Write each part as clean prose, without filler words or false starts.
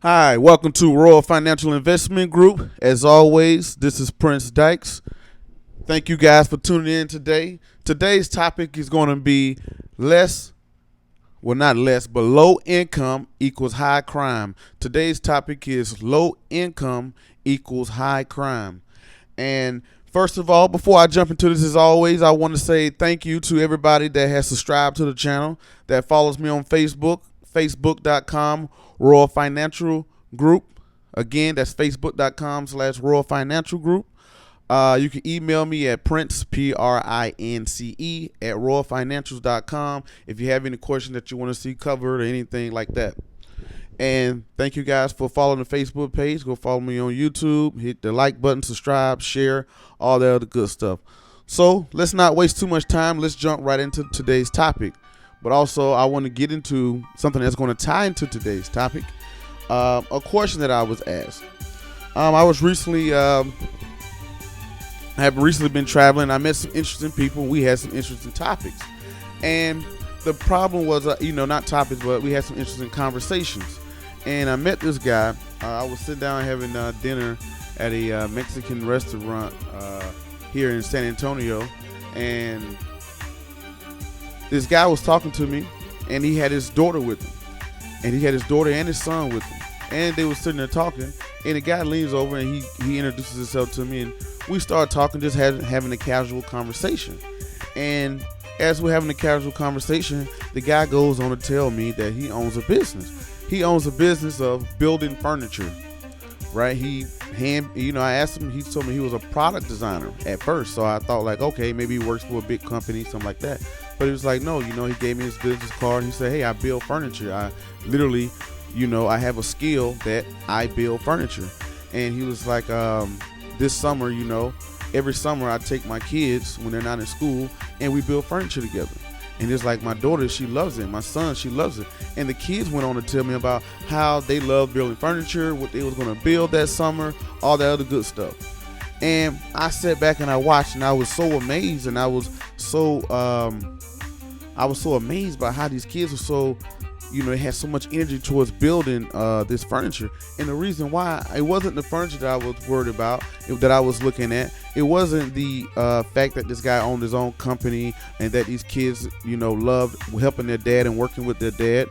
Hi, welcome to Royal Financial Investment Group. As always, this is Prince Dykes. Thank you guys for tuning in today. Today's topic is going to be not less, but low income equals high crime. Today's topic is low income equals high crime. And first of all, before I jump into this, as always, I want to say thank you to everybody that has subscribed to the channel, that follows me on Facebook, facebook.com Royal Financial Group. Again, that's facebook.com/Royal Financial Group. You can email me at Prince, Prince, at royalfinancials.com if you have any questions that you want to see covered or anything like that. And thank you guys for following the Facebook page. Go follow me on YouTube. Hit the like button, subscribe, share, all that other good stuff. So let's not waste too much time. Let's jump right into today's topic. But also, I want to get into something that's going to tie into today's topic. A question that I was asked. I have recently been traveling. I met some interesting people. We had some interesting topics. And the problem was, not topics, but we had some interesting conversations. And I met this guy. I was sitting down having dinner at a Mexican restaurant here in San Antonio. And this guy was talking to me, and he had his daughter with him. And he had his daughter and his son with him. And they were sitting there talking, and the guy leans over and he introduces himself to me, and we started talking, just having a casual conversation. And as we're having a casual conversation, the guy goes on to tell me that he owns a business. He owns a business of building furniture, right? I asked him, he told me he was a product designer at first. So I thought like, okay, maybe he works for a big company, something like that. But he was like, no, he gave me his business card. And he said, hey, I build furniture. I literally, I have a skill that I build furniture. And he was like, this summer, every summer I take my kids when they're not in school and we build furniture together. And it's like my daughter, she loves it. My son, she loves it. And the kids went on to tell me about how they love building furniture, what they was going to build that summer, all that other good stuff. And I sat back and I watched, and I was so amazed, and I was so amazed by how these kids were so, they had so much energy towards building this furniture. And the reason why, it wasn't the furniture that I was worried about, that I was looking at. It wasn't the fact that this guy owned his own company and that these kids, loved helping their dad and working with their dad,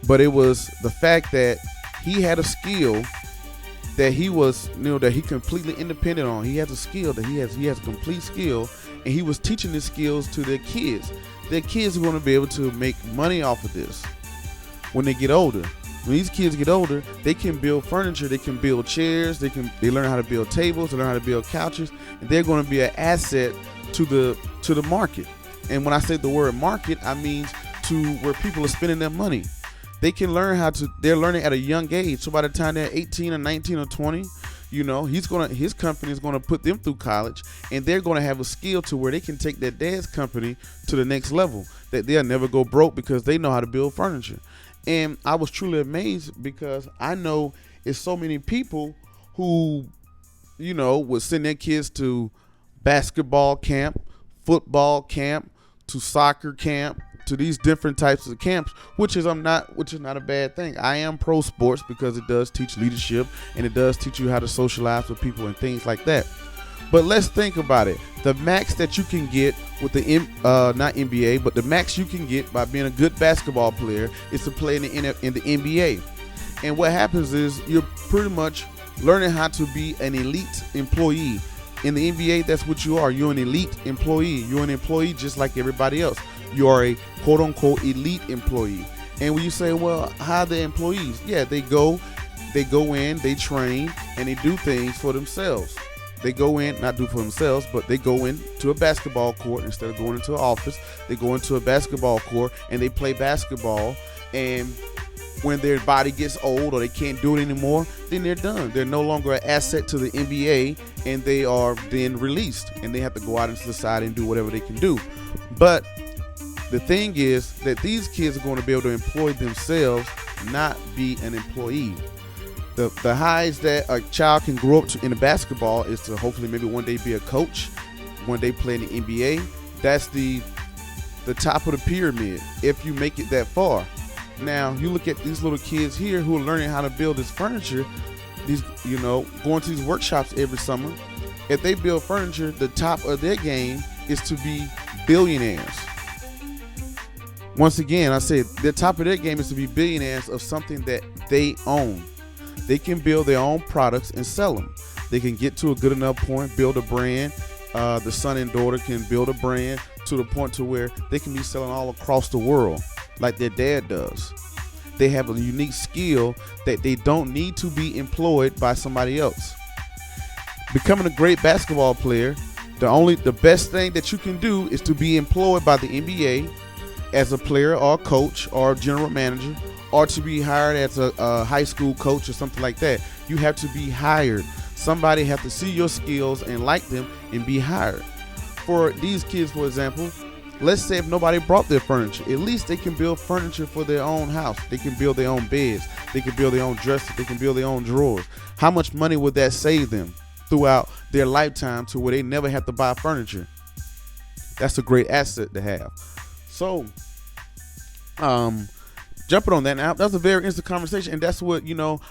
but it was the fact that he had a skill that he was, that he completely independent on. He has a skill that he has a complete skill, and he was teaching his skills to their kids. Their kids are going to be able to make money off of this when they get older. When these kids get older, they can build furniture, they can build chairs, they learn how to build tables, they learn how to build couches, and they're going to be an asset to the market. And when I say the word market, I mean to where people are spending their money. They can learn they're learning at a young age. So by the time they're 18 or 19 or 20, his company is going to put them through college, and they're going to have a skill to where they can take their dad's company to the next level, that they'll never go broke because they know how to build furniture. And I was truly amazed because I know it's so many people who, would send their kids to basketball camp, football camp, to soccer camp, to these different types of camps, which is not a bad thing. I am pro sports because it does teach leadership and it does teach you how to socialize with people and things like that. But let's think about it. The max that you can get with the not NBA, but the max you can get by being a good basketball player is to play in the NBA. And what happens is you're pretty much learning how to be an elite employee. In the NBA, that's what you are. You're an elite employee. You're an employee just like everybody else. You are a quote-unquote elite employee. And when you say, well, how are the employees? Yeah, they go in, they train, and they do things for themselves. They go in, not do for themselves, but they go into a basketball court instead of going into an office. They go into a basketball court and they play basketball. And when their body gets old or they can't do it anymore, then they're done. They're no longer an asset to the NBA, and they are then released, and they have to go out into society and do whatever they can do. But the thing is that these kids are going to be able to employ themselves, not be an employee. The highs that a child can grow up to in the basketball is to hopefully maybe one day be a coach, one day play in the NBA. That's the top of the pyramid if you make it that far. Now you look at these little kids here who are learning how to build this furniture, these, going to these workshops every summer. If they build furniture, the top of their game is to be billionaires. Once again, I said the top of their game is to be billionaires of something that they own. They can build their own products and sell them. They can get to a good enough point, build a brand. The son and daughter can build a brand to the point to where they can be selling all across the world like their dad does. They have a unique skill that they don't need to be employed by somebody else. Becoming a great basketball player, the best thing that you can do is to be employed by the NBA as a player or a coach or a general manager, or to be hired as a high school coach or something like that. You have to be hired. Somebody have to see your skills and like them and be hired. For these kids, for example, let's say if nobody brought their furniture, at least they can build furniture for their own house. They can build their own beds. They can build their own dresses. They can build their own drawers. How much money would that save them throughout their lifetime to where they never have to buy furniture? That's a great asset to have. So, jumping on that now, that's a very instant conversation, and that's what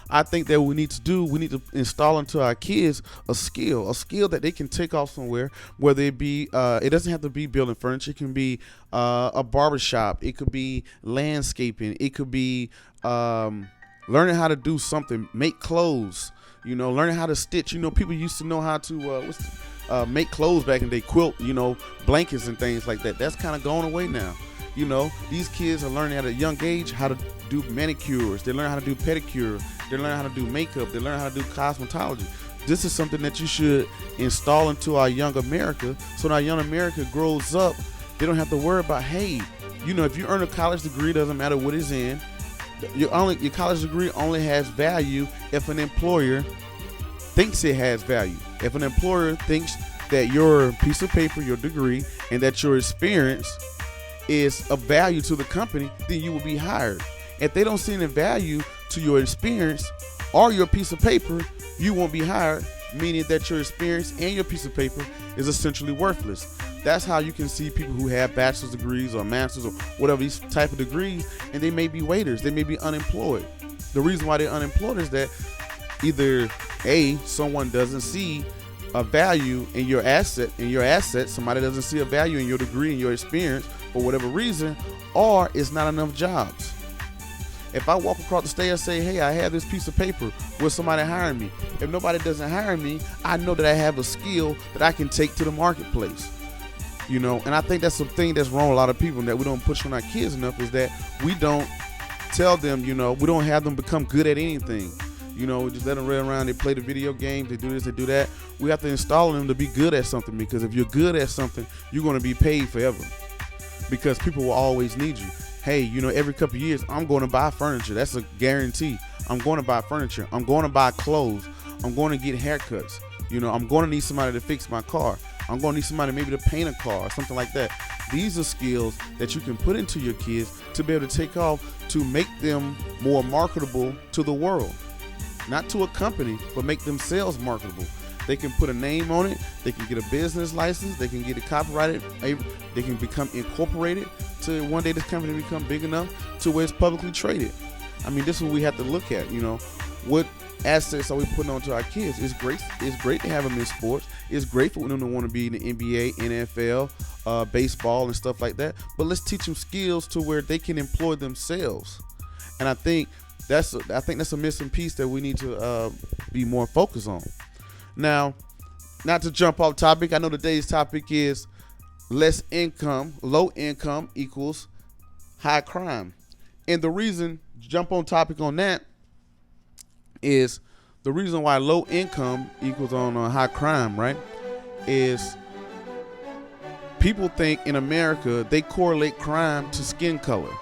I think that we need to do. We need to install into our kids a skill that they can take off somewhere, whether it be it doesn't have to be building furniture. It can be a barbershop, it could be landscaping, it could be learning how to do something, make clothes, learning how to stitch. People used to know how to make clothes back in the day, quilt, blankets and things like that. That's kind of going away now. These kids are learning at a young age how to do manicures. They learn how to do pedicure. They learn how to do makeup. They learn how to do cosmetology. This is something that you should install into our young America, so when our young America grows up, they don't have to worry about, hey, if you earn a college degree, doesn't matter what it's in, your college degree only has value if an employer thinks it has value. If an employer thinks that your piece of paper, your degree, and that your experience is of value to the company, then you will be hired. If they don't see any value to your experience or your piece of paper, you won't be hired, meaning that your experience and your piece of paper is essentially worthless. That's how you can see people who have bachelor's degrees or master's or whatever these type of degrees, and they may be waiters, they may be unemployed. The reason why they're unemployed is that either someone doesn't see a value in your asset, somebody doesn't see a value in your degree and your experience for whatever reason, or it's not enough jobs. If I walk across the stage and say, hey, I have this piece of paper, will somebody hire me? If nobody doesn't hire me, I know that I have a skill that I can take to the marketplace. And I think that's something that's wrong with a lot of people, and that we don't push on our kids enough, is that we don't tell them, we don't have them become good at anything. We just let them run around, they play the video games, they do this, they do that. We have to install them to be good at something, because if you're good at something, you're going to be paid forever, because people will always need you. Hey, every couple of years, I'm going to buy furniture. That's a guarantee. I'm going to buy furniture. I'm going to buy clothes. I'm going to get haircuts. I'm going to need somebody to fix my car. I'm going to need somebody maybe to paint a car or something like that. These are skills that you can put into your kids to be able to take off, to make them more marketable to the world. Not to a company, but make themselves marketable. They can put a name on it. They can get a business license. They can get it copyrighted. They can become incorporated to one day this company become big enough to where it's publicly traded. This is what we have to look at. What assets are we putting onto our kids? It's great to have them in sports. It's great for them to want to be in the NBA, NFL, baseball, and stuff like that. But let's teach them skills to where they can employ themselves. And I think that's a missing piece that we need to be more focused on. Now, not to jump off topic, I know today's topic is low income equals high crime. And the reason, jump on topic on that, is the reason why low income equals on high crime, right? Is people think in America they correlate crime to skin color.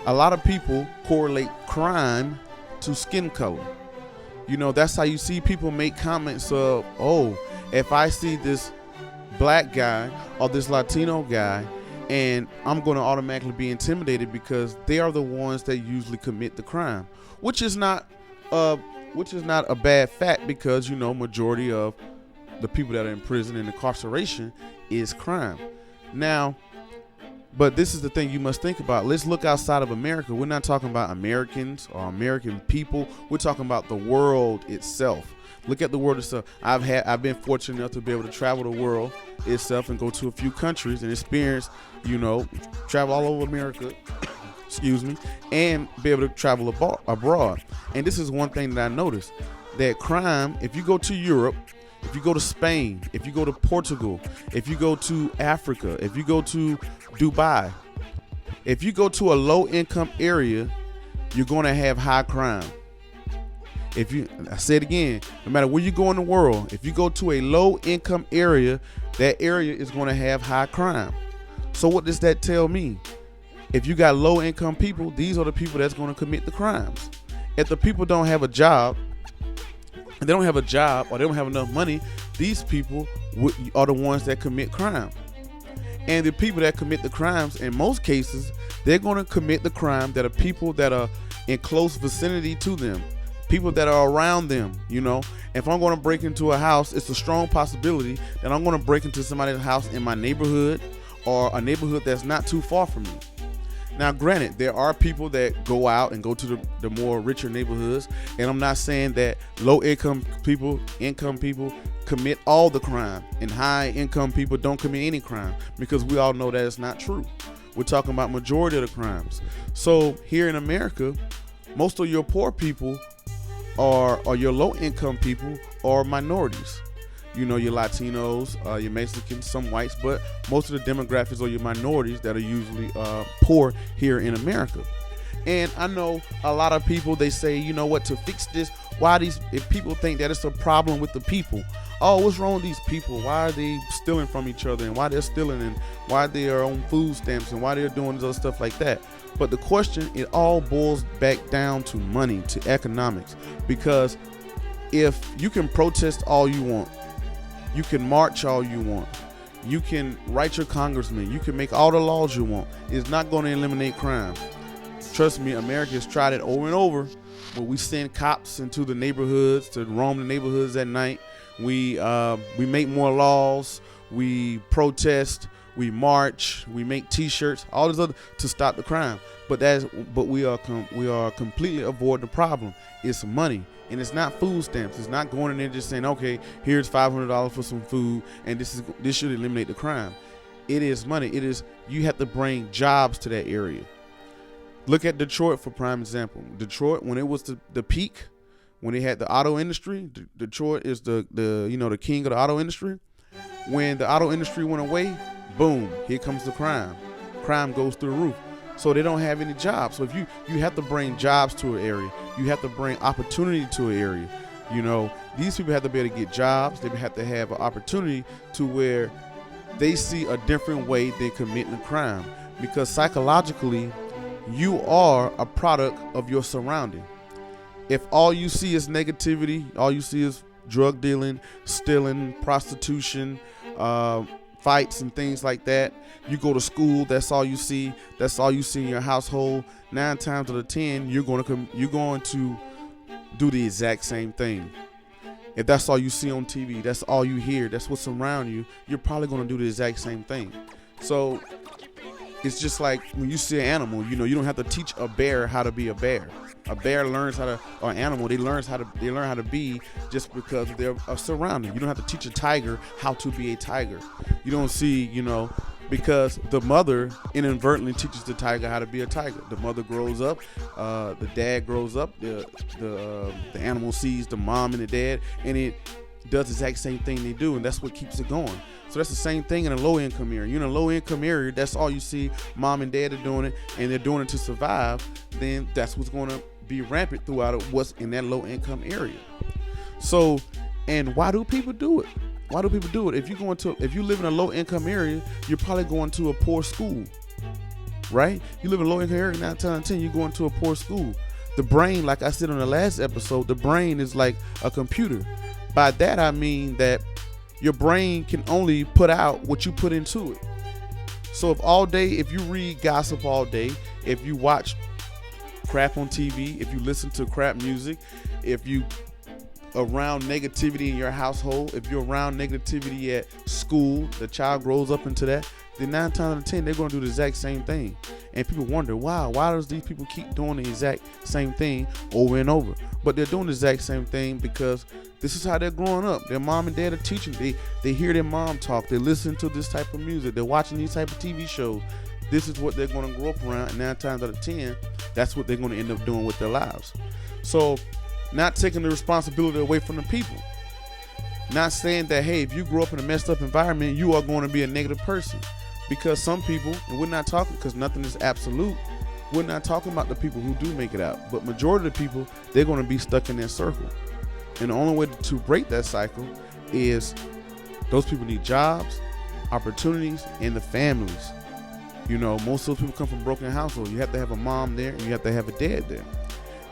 A lot of people correlate crime to skin color. That's how you see people make comments of, if I see this black guy or this Latino guy, and I'm going to automatically be intimidated because they are the ones that usually commit the crime, which is not a bad fact, because majority of the people that are in prison and incarceration is crime. Now, But this is the thing you must think about. Let's look outside of America. We're not talking about Americans or American people. We're talking about the world itself. Look at the world itself. I've been fortunate enough to be able to travel the world itself and go to a few countries and experience, travel all over America, excuse me, and be able to travel abroad. And this is one thing that I noticed, that crime, if you go to Europe, if you go to Spain, if you go to Portugal, if you go to Africa, if you go to Dubai, if you go to a low income area, you're going to have high crime. I say it again, no matter where you go in the world, if you go to a low income area, that area is going to have high crime. So what does that tell me? If you got low income people, these are the people that's going to commit the crimes. If the people don't have a job, or they don't have enough money, these people are the ones that commit crime. And the people that commit the crimes, in most cases, they're going to commit the crime that are people that are in close vicinity to them, people that are around them. If I'm going to break into a house, it's a strong possibility that I'm going to break into somebody's house in my neighborhood or a neighborhood that's not too far from me. Now, granted, there are people that go out and go to the more richer neighborhoods, and I'm not saying that low income people commit all the crime and high income people don't commit any crime, because we all know that it's not true. We're talking about majority of the crimes. So here in America, most of your poor people or your low income people are minorities. Your Latinos, your Mexicans, some whites, but most of the demographics are your minorities that are usually poor here in America. And I know a lot of people, they say, to fix this, if people think that it's a problem with the people. Oh, what's wrong with these people? Why are they stealing from each other, and why they're stealing, and why they are on food stamps, and why they're doing other stuff like that? But the question, it all boils back down to money, to economics. Because if you can protest all you want, you can march all you want, you can write your congressman, you can make all the laws you want, it's not going to eliminate crime. Trust me, America has tried it over and over. When we send cops into the neighborhoods to roam the neighborhoods at night, we make more laws, we protest, we march, we make T-shirts, all this other to stop the crime. But we are completely avoiding the problem. It's money, and it's not food stamps. It's not going in there just saying, okay, here's $500 for some food, and this should eliminate the crime. It is money. You have to bring jobs to that area. Look at Detroit for prime example. Detroit, when it was the peak, when they had the auto industry, Detroit is the king of the auto industry. When the auto industry went away, boom, here comes the crime. Crime goes through the roof. So they don't have any jobs. So if you have to bring jobs to an area, you have to bring opportunity to an area. These people have to be able to get jobs. They have to have an opportunity to where they see a different way than committing a crime. Because psychologically, you are a product of your surrounding. If all you see is negativity, all you see is drug dealing, stealing, prostitution, fights and things like that. You go to school, that's all you see. That's all you see in your household. 9 times out of 10, you're going to do the exact same thing. If that's all you see on TV, that's all you hear, that's what's around you, you're probably going to do the exact same thing. So it's just like when you see an animal, you don't have to teach a bear how to be a bear. A bear learns how to, or an animal, they learn how to be just because they're surrounded. You don't have to teach a tiger how to be a tiger. You don't see, because the mother inadvertently teaches the tiger how to be a tiger. The mother grows up, the dad grows up, the animal sees the mom and the dad, and it does the exact same thing they do, and that's what keeps it going. So that's the same thing in a low-income area. You're in a low-income area, that's all you see. Mom and dad are doing it, and they're doing it to survive. Then that's what's going to be rampant throughout what's in that low-income area. So, and why do people do it? Why do people do it? If you live in a low-income area, you're probably going to a poor school, right? You live in a low-income area, 9 times out of 10, you're going to a poor school. The brain, like I said on the last episode, the brain is like a computer. By that I mean that your brain can only put out what you put into it. So if you read gossip all day, if you watch crap on TV, if you listen to crap music, if you around negativity in your household, if you're around negativity at school, the child grows up into that, then 9 times out of 10 they're going to do the exact same thing. And people wonder, wow, why does these people keep doing the exact same thing over and over? But they're doing the exact same thing because this is how they're growing up. Their mom and dad are teaching. They hear their mom talk. They listen to this type of music. They're watching these type of TV shows. This is what they're going to grow up around. And 9 times out of 10, that's what they're going to end up doing with their lives. So not taking the responsibility away from the people. Not saying that, hey, if you grow up in a messed up environment, you are going to be a negative person. Because some people, and we're not talking, because nothing is absolute, we're not talking about the people who do make it out. But majority of the people, they're going to be stuck in that circle. And the only way to break that cycle is those people need jobs, opportunities, and the families. You know, most of those people come from broken households. You have to have a mom there, and you have to have a dad there.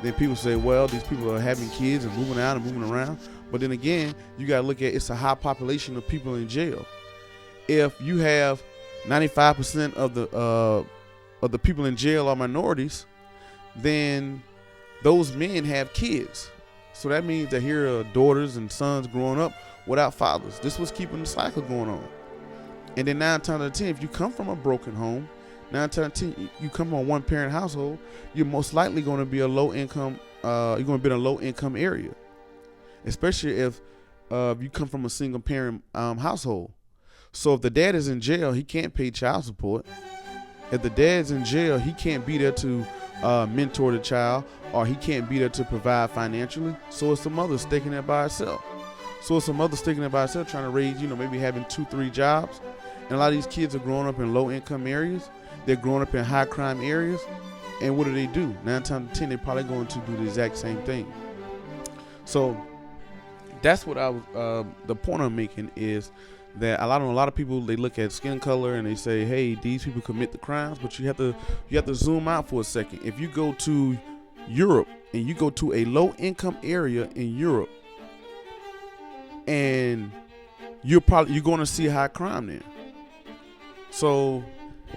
Then people say, well, these people are having kids and moving out and moving around. But then again, you got to look at, it's a high population of people in jail. If you have 95% of the people in jail are minorities, then those men have kids. So that means that here are daughters and sons growing up without fathers. This was keeping the cycle going on. And then 9 times out of 10, if you come from a broken home, 9 times out of 10, you come from a one-parent household, you're most likely going to be a low income. You're going to be in a low income area, especially if you come from a single parent household. So if the dad is in jail, he can't pay child support. If the dad's in jail, he can't be there to mentor the child, or he can't be there to provide financially. So it's the mother sticking there by herself. Trying to raise, maybe having 2-3 jobs. And a lot of these kids are growing up in low income areas. They're growing up in high crime areas. And what do? 9 times out of 10, they're probably going to do the exact same thing. So that's what the point I'm making is that a lot of people, they look at skin color and they say, hey, these people commit the crimes, but you have to zoom out for a second. If you go to Europe and you go to a low income area in Europe, and you're going to see high crime there. So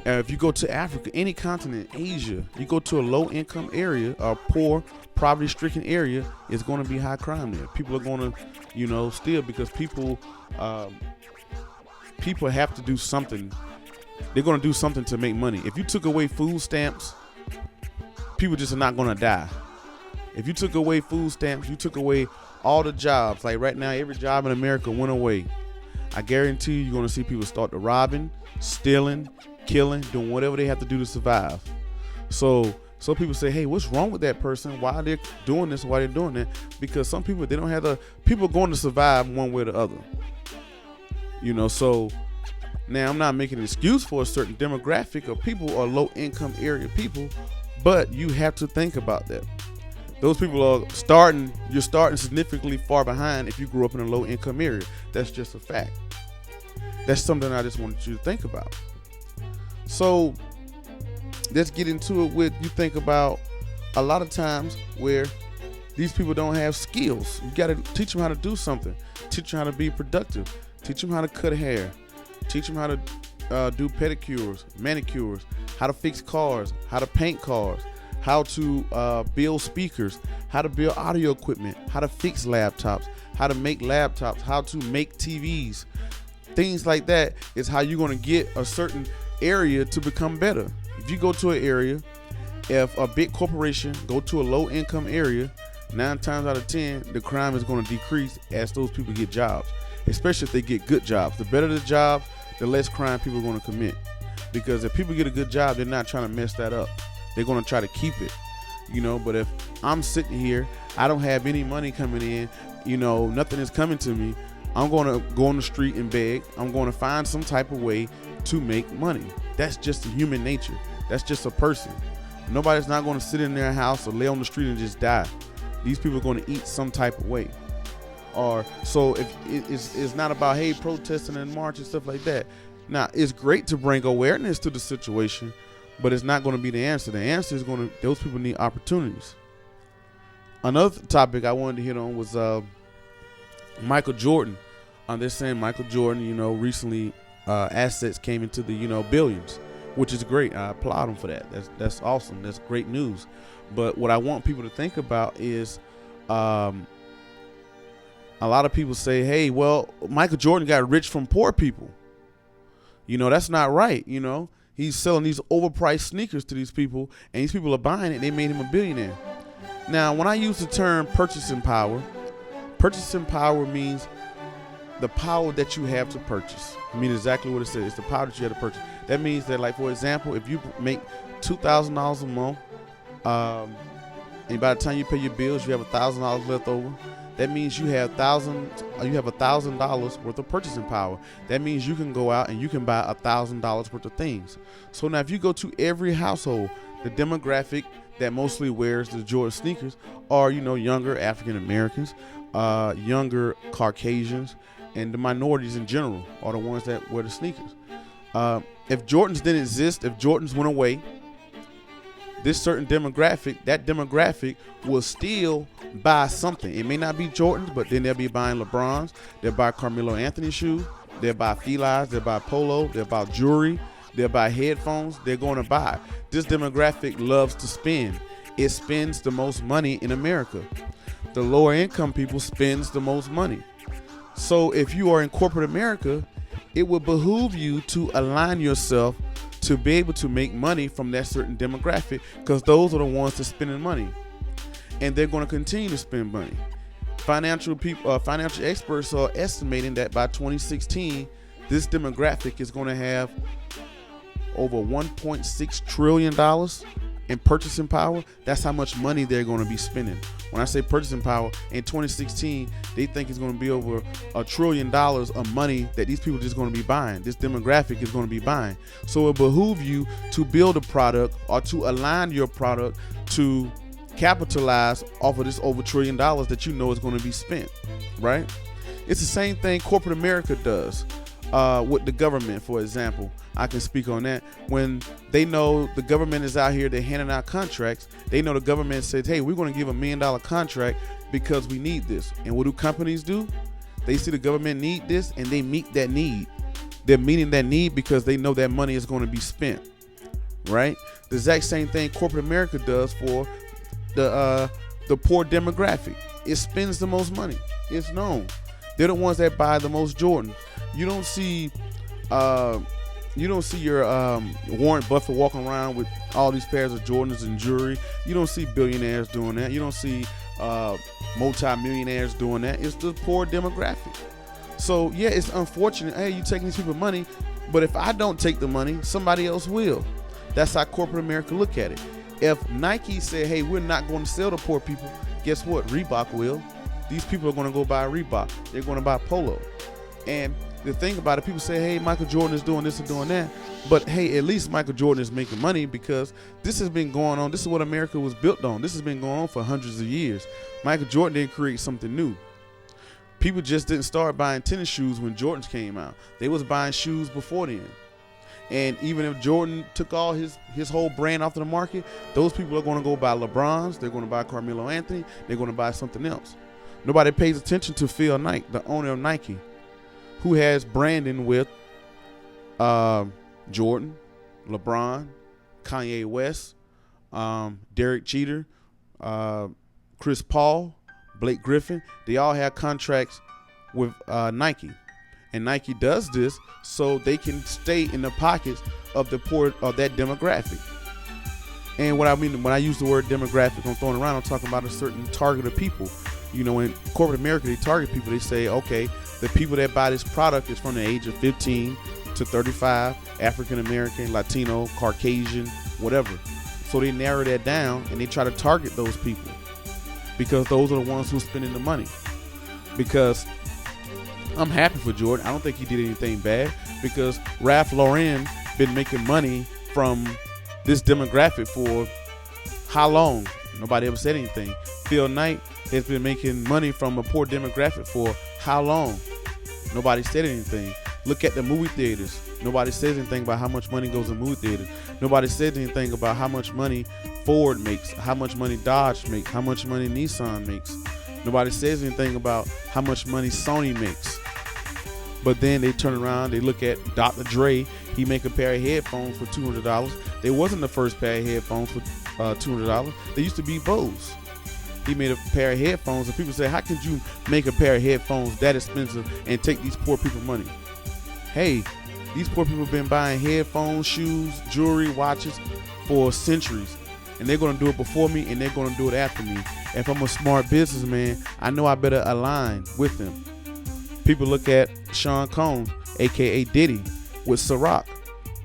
if you go to Africa, any continent, Asia, you go to a low income area, a poor, poverty stricken area, it's going to be high crime there. People are going to, steal, because people have to do something. They're going to do something to make money. If you took away food stamps, people just are not going to die. If you took away food stamps, you took away all the jobs. Like right now, every job in America went away. I guarantee you're going to see people start to robbing, stealing, killing, doing whatever they have to do to survive. So people say, hey, what's wrong with that person? Why are they doing this? Why are they doing that? Because some people, they don't have people are going to survive one way or the other. So now I'm not making an excuse for a certain demographic of people or low income area people, but you have to think about that. Those people you're starting significantly far behind if you grew up in a low income area. That's just a fact. That's something I just wanted you to think about. So let's get into it with, you think about a lot of times where these people don't have skills. You got to teach them how to do something. Teach them how to be productive. Teach them how to cut hair. Teach them how to do pedicures, manicures, how to fix cars, how to paint cars, how to build speakers, how to build audio equipment, how to fix laptops, how to make laptops, how to make TVs. Things like that is how you're going to get a certain area to become better. If you go to an area, if a big corporation go to a low income area, 9 times out of 10, the crime is going to decrease as those people get jobs, especially if they get good jobs. The better the job, the less crime people are going to commit. Because if people get a good job, they're not trying to mess that up. They're going to try to keep it, but if I'm sitting here, I don't have any money coming in, nothing is coming to me, I'm going to go on the street and beg. I'm going to find some type of way to make money. That's just human nature. That's just a person. Nobody's not going to sit in their house or lay on the street and just die. These people are going to eat some type of way. Or so if it's not about, hey, protesting and march and stuff like that. Now, it's great to bring awareness to the situation, but it's not going to be the answer. The answer is those people need opportunities. Another topic I wanted to hit on was Michael Jordan. They're saying Michael Jordan, recently assets came into the, billions, which is great. I applaud him for that. That's awesome. That's great news. But what I want people to think about is a lot of people say, hey, well, Michael Jordan got rich from poor people. That's not right. He's selling these overpriced sneakers to these people, and these people are buying it, and they made him a billionaire. Now, when I use the term purchasing power means the power that you have to purchase. It means exactly what it says. It's the power that you have to purchase. That means that, like, for example, if you make $2,000 a month, and by the time you pay your bills, you have $1,000 left over. That means you have $1,000 worth of purchasing power. That means you can go out and you can buy $1,000 worth of things. So now, if you go to every household, the demographic that mostly wears the Jordan sneakers are, younger African Americans, younger Caucasians, and the minorities in general are the ones that wear the sneakers. If Jordans didn't exist, if Jordans went away, this certain demographic will still buy something. It may not be Jordans, but then they'll be buying LeBrons. They'll buy Carmelo Anthony shoes. They'll buy Felines. They'll buy Polo. They'll buy jewelry. They'll buy headphones. They're going to buy. This demographic loves to spend. It spends the most money in America. The lower income people spends the most money. So if you are in corporate America, it will behoove you to align yourself to be able to make money from that certain demographic, because those are the ones that spending money, and they're going to continue to spend money. Financial experts are estimating that by 2016, this demographic is going to have over $1.6 trillion in purchasing power. That's how much money they're going to be spending. When I say purchasing power, in 2016, they think it's going to be over $1 trillion of money that these people are just going to be buying. This demographic is going to be buying. So it behooves you to build a product or to align your product to capitalize off of this over $1 trillion that is going to be spent, right? It's the same thing corporate America does with the government, for example. I can speak on that. When they know the government is out here, they're handing out contracts. They know the government says, hey, we're going to give $1 million contract because we need this. And what do companies do? They see the government need this and they meet that need. They're meeting that need because they know that money is going to be spent, right? The exact same thing corporate America does for the poor demographic. It spends the most money. It's known. They're the ones that buy the most Jordan. You don't see your Warren Buffett walking around with all these pairs of Jordans and jewelry. You don't see billionaires doing that. You don't see multi-millionaires doing that. It's the poor demographic. So yeah, it's unfortunate. Hey, you taking these people money, but if I don't take the money, somebody else will. That's how corporate America look at it. If Nike said, hey, we're not going to sell to poor people, guess what? Reebok will. These people are going to go buy Reebok. They're going to buy Polo. And the thing about it, people say, hey, Michael Jordan is doing this and doing that. But hey, at least Michael Jordan is making money, because this has been going on. This is what America was built on. This has been going on for hundreds of years. Michael Jordan didn't create something new. People just didn't start buying tennis shoes when Jordans came out. They was buying shoes before then. And even if Jordan took all his whole brand off the market, those people are going to go buy LeBrons. They're going to buy Carmelo Anthony. They're going to buy something else. Nobody pays attention to Phil Knight, the owner of Nike, who has branding with Jordan, LeBron, Kanye West, Derek Jeter, Chris Paul, Blake Griffin. They all have contracts with Nike. And Nike does this so they can stay in the pockets of the poor, of that demographic. And what I mean when I use the word demographic, I'm throwing around, I'm talking about a certain target of people. In corporate America, they target people. They say, okay, the people that buy this product is from the age of 15 to 35, African American, Latino, Caucasian, whatever. So they narrow that down and they try to target those people, because those are the ones who are spending the money. Because I'm happy for Jordan. I don't think he did anything bad, because Ralph Lauren been making money from this demographic for how long? Nobody ever said anything. Phil Knight has been making money from a poor demographic for how long? Nobody said anything. Look at the movie theaters. Nobody says anything about how much money goes in movie theaters. Nobody says anything about how much money Ford makes, how much money Dodge makes, how much money Nissan makes. Nobody says anything about how much money Sony makes. But then they turn around, they look at Dr. Dre. He make a pair of headphones for $200. They wasn't the first pair of headphones for $200. They used to be Bose. He made a pair of headphones, and people say, how could you make a pair of headphones that expensive and take these poor people money? Hey, These poor people have been buying headphones, shoes, jewelry, watches for centuries. And they're going to do it before me, and they're going to do it after me. If I'm a smart businessman, I know I better align with them. People look at Sean Combs, a.k.a. Diddy, with Ciroc.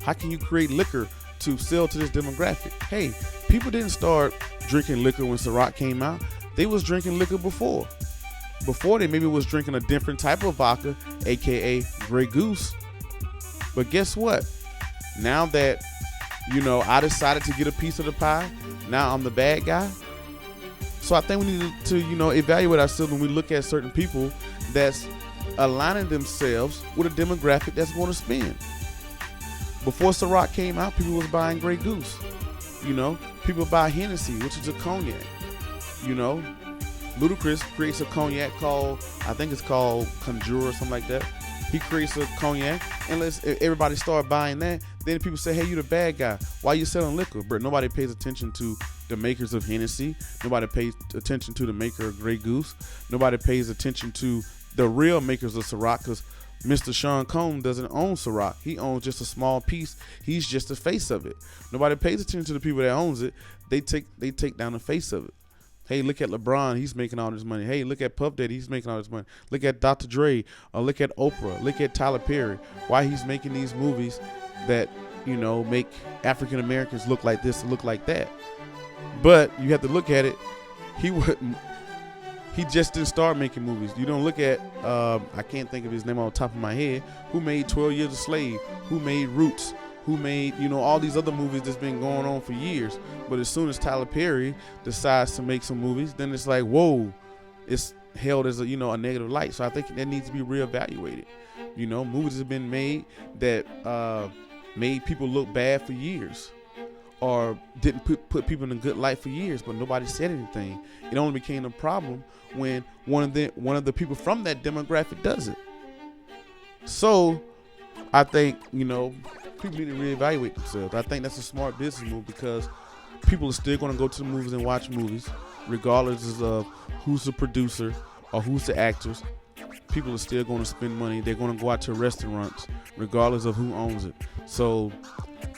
How can you create liquor to sell to this demographic? Hey, people didn't start drinking liquor when Ciroc came out. They was drinking liquor before. Before they maybe was drinking a different type of vodka, a.k.a. Grey Goose. But guess what? Now that, I decided to get a piece of the pie, now I'm the bad guy. So I think we need to evaluate ourselves when we look at certain people that's aligning themselves with a demographic that's going to spend. Before Ciroc came out, people was buying Grey Goose. People buy Hennessy, which is a cognac. Ludacris creates a cognac I think it's called Conjure or something like that. He creates a cognac, and everybody start buying that. Then people say, hey, you the bad guy. Why you selling liquor? But nobody pays attention to the makers of Hennessy. Nobody pays attention to the maker of Grey Goose. Nobody pays attention to the real makers of Ciroc, because Mr. Sean Combs doesn't own Ciroc. He owns just a small piece. He's just the face of it. Nobody pays attention to the people that owns it. They take down the face of it. Hey, look at LeBron. He's making all this money. Hey, look at Puff Daddy. He's making all this money. Look at Dr. Dre. Look at Oprah. Look at Tyler Perry. Why he's making these movies that, make African Americans look like this and look like that. But you have to look at it. He just didn't start making movies. You don't look at, I can't think of his name on the top of my head, who made 12 Years a Slave, who made Roots, who made, all these other movies that's been going on for years. But as soon as Tyler Perry decides to make some movies, then it's like, whoa, it's held as a negative light. So I think that needs to be reevaluated. Movies have been made that made people look bad for years, or didn't put people in a good light for years, but nobody said anything. It only became a problem when one of the people from that demographic does it. So I think, people need to reevaluate themselves. I think that's a smart business move, because people are still going to go to the movies and watch movies, regardless of who's the producer or who's the actors. People are still going to spend money. They're going to go out to restaurants, regardless of who owns it. So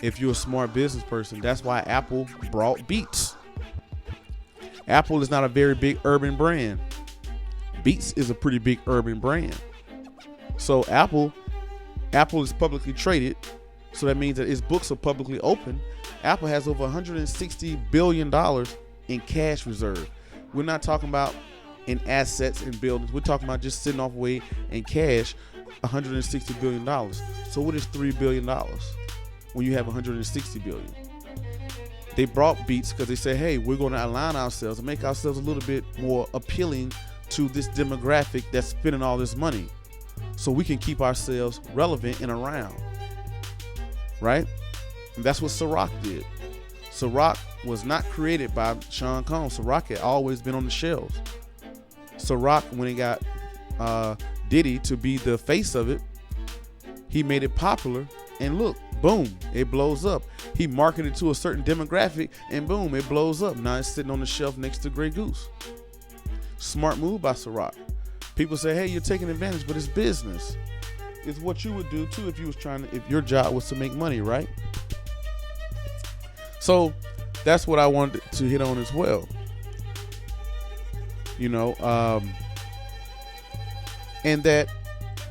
if you're a smart business person, that's why Apple brought Beats. Apple is not a very big urban brand. Beats is a pretty big urban brand. So Apple is publicly traded. So that means that its books are publicly open. Apple has over $160 billion in cash reserve. We're not talking about in assets and buildings. We're talking about just sitting off away in cash, $160 billion. So what is $3 billion when you have $160 billion? They brought Beats because they said, hey, we're going to align ourselves and make ourselves a little bit more appealing to this demographic that's spending all this money, so we can keep ourselves relevant and around. Right? And that's what Ciroc did. Ciroc was not created by Sean Combs. Ciroc had always been on the shelves. Ciroc, when he got Diddy to be the face of it, he made it popular, and look, boom, it blows up. He marketed to a certain demographic, and boom, it blows up. Now it's sitting on the shelf next to Grey Goose. Smart move by Ciroc. People say, hey, you're taking advantage, but it's business. It's what you would do too if your job was to make money, right? So that's what I wanted to hit on as well. And that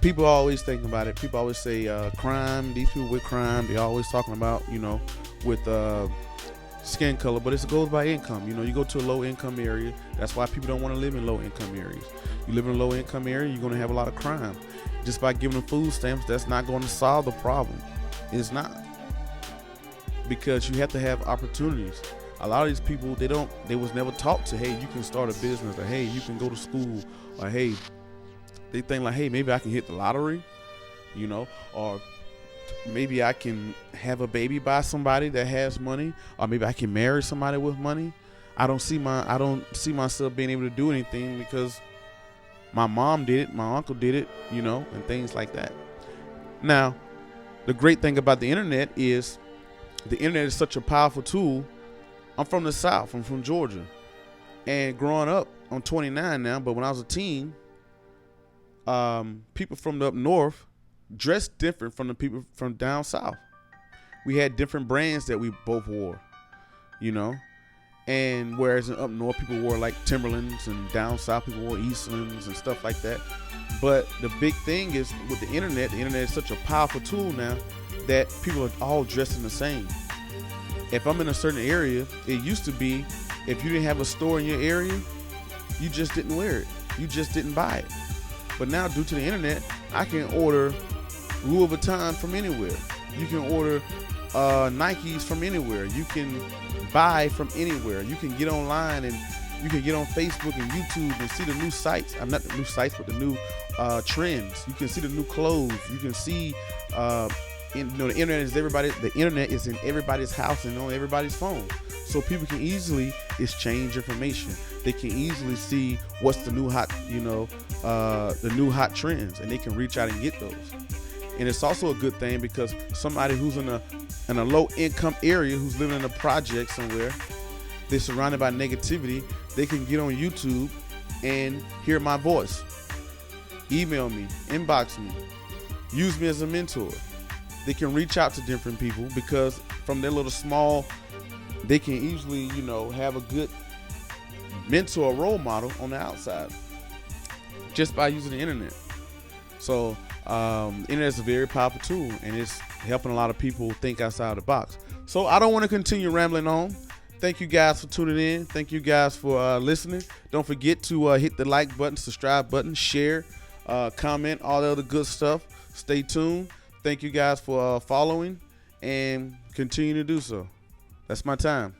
people always think about it. People always say crime. These people with crime, they're always talking about, with skin color, but it goes by income. You go to a low income area. That's why people don't want to live in low income areas. You live in a low income area, you're going to have a lot of crime. Just by giving them food stamps, that's not going to solve the problem. It's not. Because you have to have opportunities. A lot of these people, they was never taught to, hey, you can start a business, or hey, you can go to school, or hey, they think like, hey, maybe I can hit the lottery, or maybe I can have a baby by somebody that has money, or maybe I can marry somebody with money. I don't see myself being able to do anything because my mom did it, my uncle did it, and things like that. Now, the great thing about the internet is such a powerful tool. I'm from the South. I'm from Georgia. And growing up, I'm 29 now, but when I was a teen, people from the up north, dressed different from the people from down south. We had different brands that we both wore, you know. And whereas up north people wore like Timberlands, and down south people wore Eastlands and stuff like that. But the big thing is with the internet is such a powerful tool now that people are all dressing the same. If I'm in a certain area, it used to be if you didn't have a store in your area, you just didn't wear it. You just didn't buy it. But now due to the internet, I can order Louis Vuitton from anywhere. You can order Nikes from anywhere. You can buy from anywhere. You can get online and you can get on Facebook and YouTube and see the new sites. I'm not the new sites, but the new trends. You can see the new clothes. You can see, the internet is everybody. The internet is in everybody's house and on everybody's phone. So people can easily exchange information. They can easily see what's the new hot, the new hot trends, and they can reach out and get those. And it's also a good thing because somebody who's in a low income area, who's living in a project somewhere, they're surrounded by negativity, they can get on YouTube and hear my voice. Email me, inbox me, use me as a mentor. They can reach out to different people because from their little small, they can easily, have a good mentor role model on the outside just by using the internet. So internet is a very powerful tool, and it's helping a lot of people think outside the box. So I don't want to continue rambling on. Thank you guys for tuning in. Thank you guys for listening. Don't forget to hit the like button, subscribe button, share, comment, all the other good stuff. Stay tuned. Thank you guys for following, and continue to do so. That's my time.